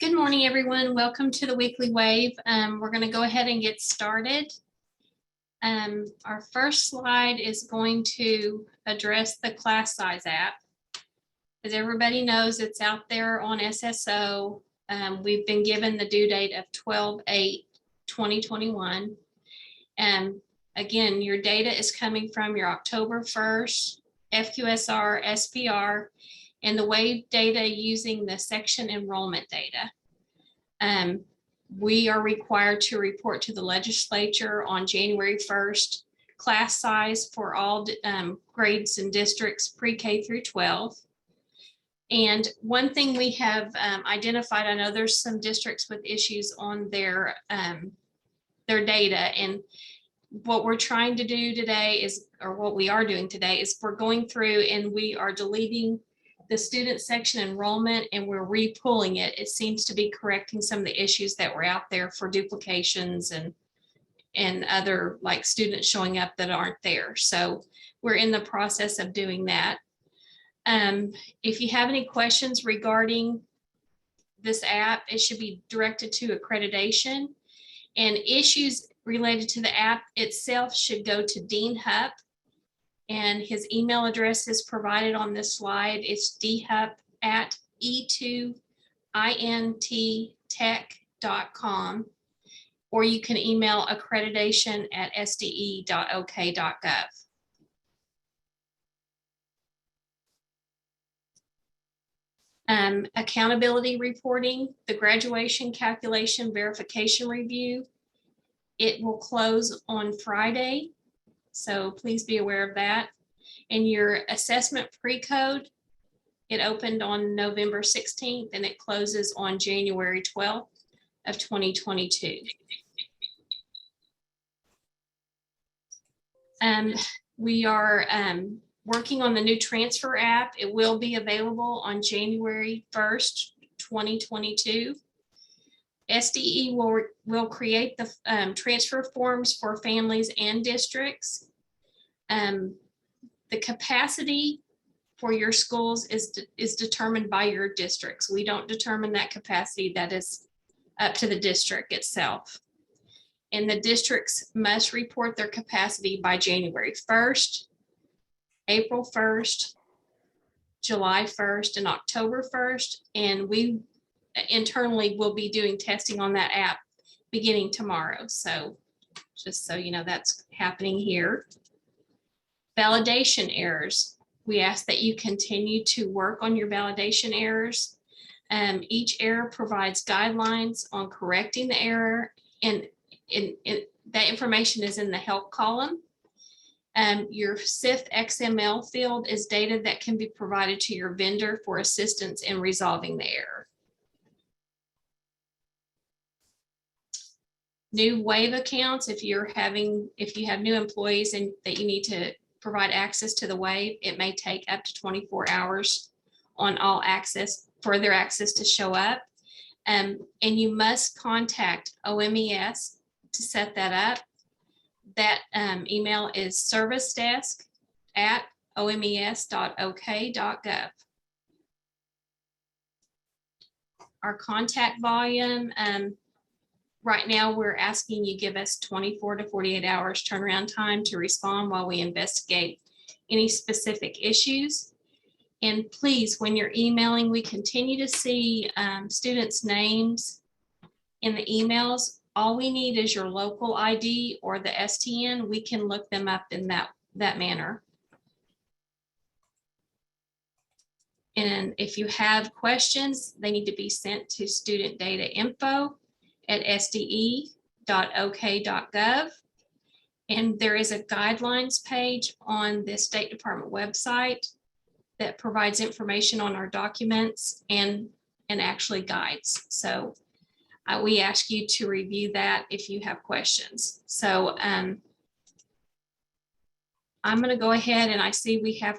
Good morning, everyone. Welcome to the Weekly Wave. We're going to go ahead and get started. Our first slide is going to address the class size app. As everybody knows, it's out there on SSO. We've been given the due date of 12/8/2021. Again, your data is coming from your October 1st FQSR, SPR, and the WAVE data using the section enrollment data. We are required to report to the legislature on January 1st, class size for all grades and districts pre-K through 12. And one thing we have identified, I know there's some districts with issues on their data, and what we're trying to do today is, or what we are doing today is we're going through and we are deleting the student section enrollment and we're re-pulling it. It seems to be correcting some of the issues that were out there for duplications and other like students showing up that aren't there. So we're in the process of doing that. If you have any questions regarding this app, it should be directed to accreditation, and issues related to the app itself should go to Dean Hupp, and his email address is provided on this slide. It's dhup@e2inttech.com, or you can email accreditation@sde.ok.gov. Accountability reporting, the graduation calculation verification review. It will close on Friday, so please be aware of that. And your assessment pre-code, it opened on November 16th and it closes on January 12th of 2022. We are working on the new transfer app. It will be available on January 1st, 2022. SDE will create the transfer forms for families and districts. The capacity for your schools is determined by your districts. We don't determine that capacity. That is up to the district itself. And the districts must report their capacity by January 1st, April 1st, July 1st, and October 1st. And we internally will be doing testing on that app beginning tomorrow. So just so you know, that's happening here. Validation errors. We ask that you continue to work on your validation errors. Each error provides guidelines on correcting the error, and that information is in the help column. Your SIF XML field is data that can be provided to your vendor for assistance in resolving the error. New WAVE accounts, if you have new employees and that you need to provide access to the WAVE, it may take up to 24 hours on all access for their access to show up. And you must contact OMES to set that up. That email is servicedesk@omes.ok.gov. Our contact volume, right now we're asking you give us 24 to 48 hours turnaround time to respond while we investigate any specific issues. And please, when you're emailing, we continue to see students' names in the emails. All we need is your local ID or the STN. We can look them up in that manner. And if you have questions, they need to be sent to studentdatainfo@sde.ok.gov. And there is a guidelines page on the State Department website that provides information on our documents and actually guides. So we ask you to review that if you have questions. So I'm going to go ahead, and I see we have